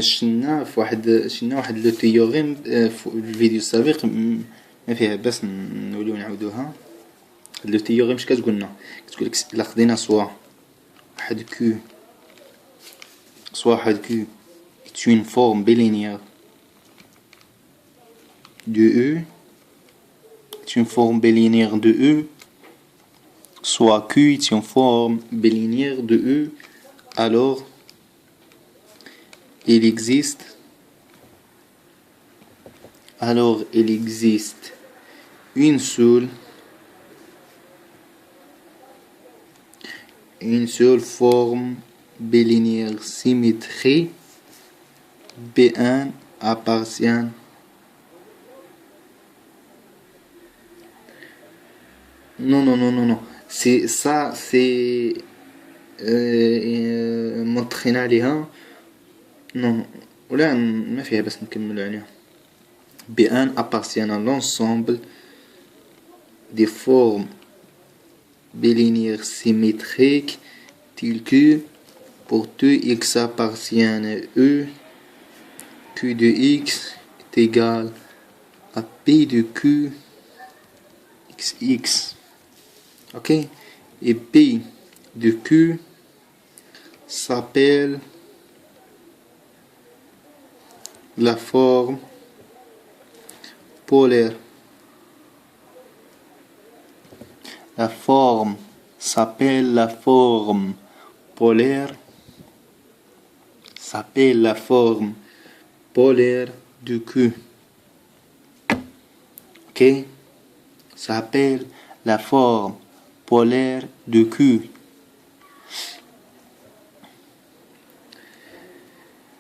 شفنا واحد لو تيوريم في الفيديو السابق، ما فيها بس نوليو نعاودوها. لو تيوريم اش كتقولنا؟ كتقولك الا خدينا سوا واحد كيو est une forme bilinéaire de E, est une forme bilinéaire de E, soit Q est une forme bilinéaire de E, alors il existe une seule forme bilinéaire symétrique B1 appartient non, c'est ça, c'est موضحين عليها. non ولا ما فيها، بس نكملوا عليها. B1 appartient à l'ensemble des formes bilinéaires symétriques telles que pour tout x appartient à E, Q de x est égal à P de Q xx. Ok? Et P de Q s'appelle la forme polaire. La forme s'appelle la forme polaire. S'appelle la forme polaire de Q. Ok? S'appelle la forme polaire de Q.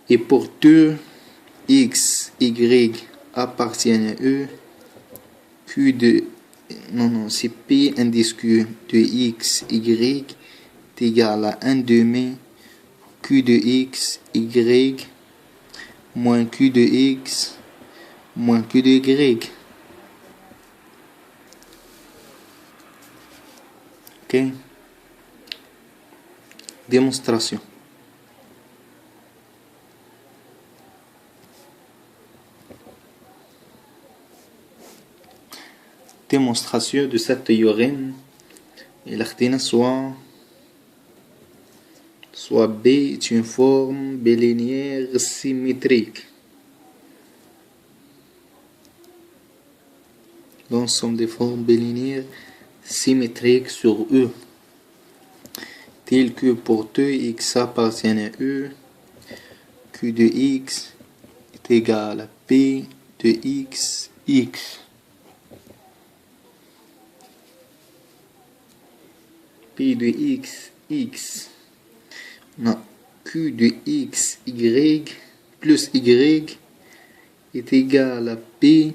Et pour tout x, y appartiennent à E, Q de... Non, c'est P indice Q de x, y est égal à 1 demi Q de x, y moins Q de x moins Q de y. Ok? Démonstration. Démonstration de cette théorème. Il a soit B est une forme bilinéaire symétrique. L'ensemble des formes bilinéaires symétriques sur E, tel que pour tout x appartient à E, Q de x est égal à P de x, x. P de x, x. Non, Q de x, y plus y est égal à P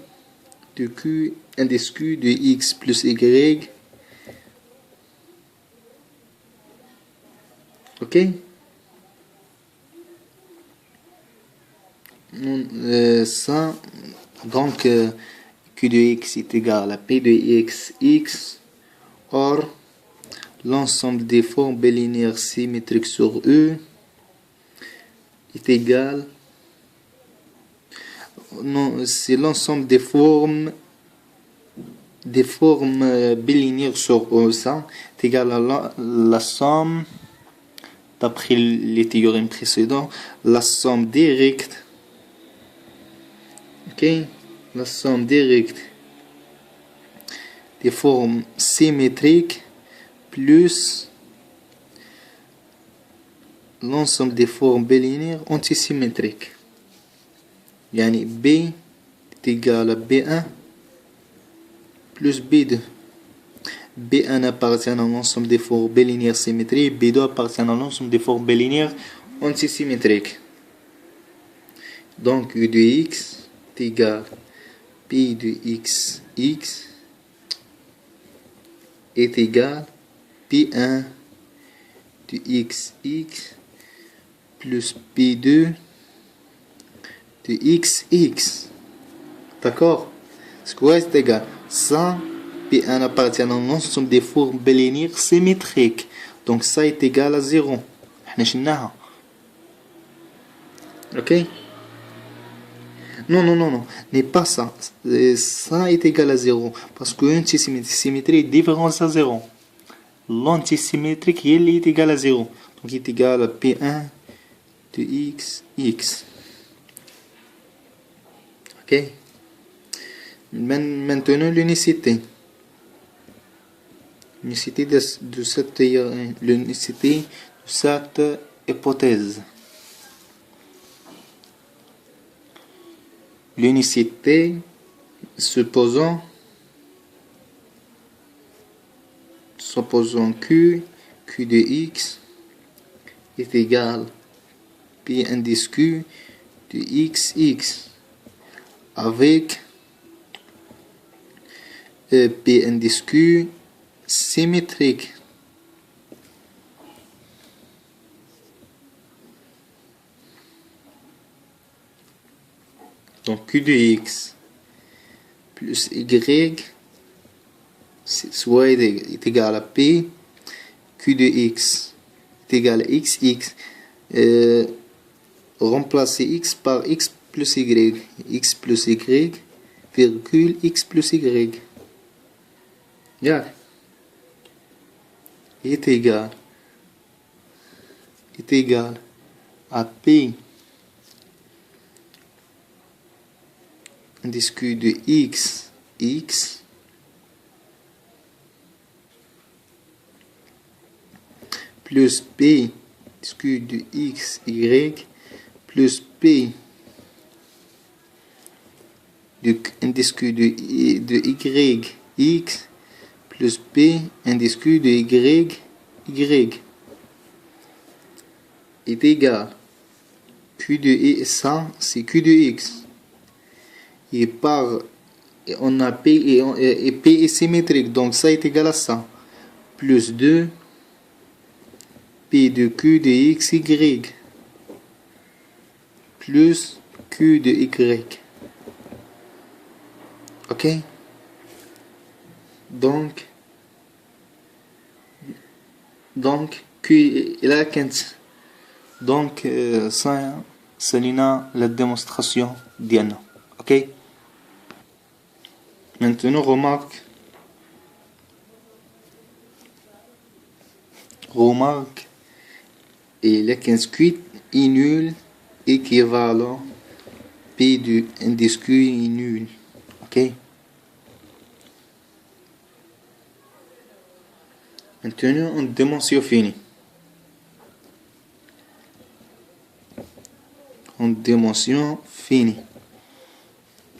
de Q indice Q de x plus y. Ok? Ça, donc Q de x est égal à P de x, x. Or, l'ensemble des formes bilinéaires symétriques sur E est égal... Non, c'est l'ensemble des formes bilinéaires sur E, ça est égal à la somme, d'après les théorèmes précédents, la somme directe. Ok? La somme directe des formes symétriques plus l'ensemble des formes bilinéaires antisymétriques. Yani B est égal à B1 plus B2. B1 appartient à l'ensemble des formes bilinéaires symétriques, B2 appartient à l'ensemble des formes bilinéaires antisymétriques. Donc U de x est égal à P de x, x est égal à P1 de x, x plus P2 de x, x. D'accord? C'est quoi c'est égal? Ça, P1 appartient à l'ensemble des formes bilinéaires symétriques. Donc ça est égal à 0. احنا شلناها. Ok? Non, non, non, non, n'est pas ça. Ça est égal à 0. Parce qu'une symétrie est différente à 0. L'antisymétrique, il est égal à 0. Donc il est égal à P1 de x, x. Ok? Maintenant l'unicité. L'unicité l'unicité de cette hypothèse. L'unicité, supposons Q de x est égal P indice Q de x avec P indice Q symétrique. Donc Q de x plus y soit est égal à P, Q de x est égal à x. Remplacer x par x plus y, virgule x plus y. Yeah. Est égal à P indice Q de x plus P indice Q de x y plus P indice Q de y x plus P indice Q de y est égal Q de x, ça c'est Q de x. Et on a P et P est symétrique, donc ça est égal à ça. Plus 2 P de Q de x y plus Q de y. Ok? Donc Q là donc ça c'est la démonstration ديالنا. Ok? Maintenant remarque et le 15 est nul équivalent P de indice Q est nul. Ok? Maintenant une dimension finie.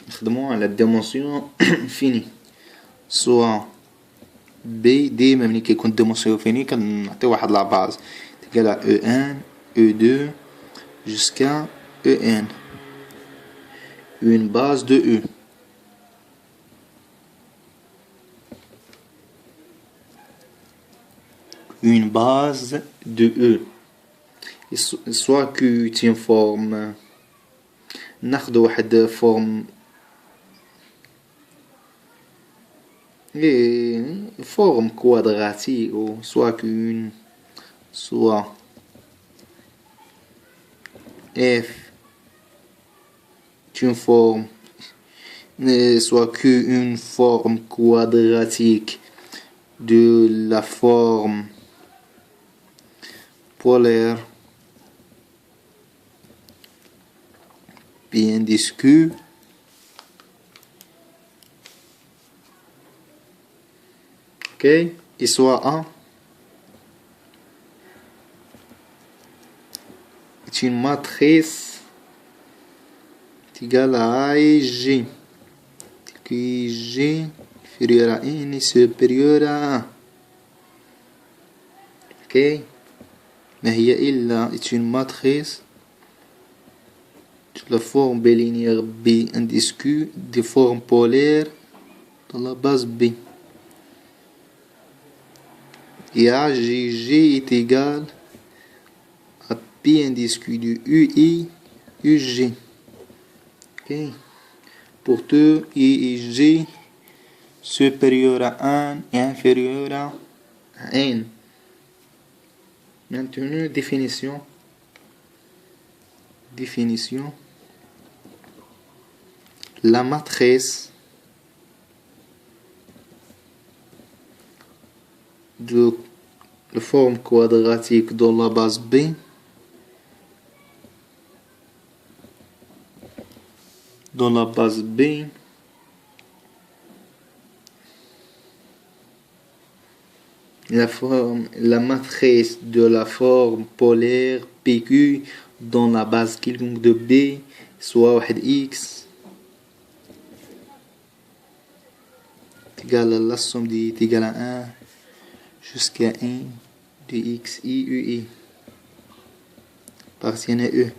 نخدمو على الديمونسيون فيني سواء B ديما ملي كيكون ديمونسيون فيني كنعطي واحد لا باز تقال E1 E2 jusqu'à En, une base de E. Une base de E. Soit Q tient forme ناخد واحد forme quadratique ou soit qu'une soit F une forme soit qu'une forme quadratique de la forme polaire P indice Q ok et soit A est une matrice égale à A et G que G inférieur à N et supérieur à 1 ok ما هي إلا est une matrice de la forme bilinéaire B indice Q de forme polaire dans la base B. Et AGG est égal à P indice Q de UI UG. Okay. Pour tout I et G supérieur à 1 et inférieur à N. Maintenant, définition définition. La matrice de la forme quadratique dans la base B la matrice de la forme polaire PQ dans la base quelconque de B soit 1x égale à la somme de est égale à 1 jusqu'à 1 de xi ui partielle à e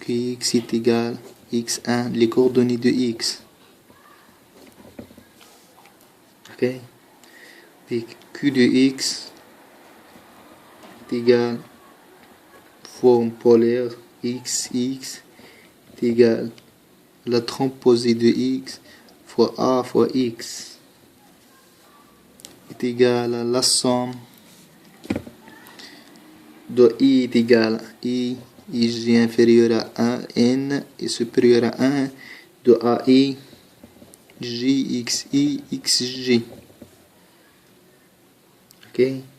que x est égal x1 les coordonnées de x. Ok, donc q de x est égal forme polaire x est égal la transposée de x fois a fois x est égal à la somme de i est égal à i j inférieur à 1 n est supérieur à 1 de ai j xi xj. Ok.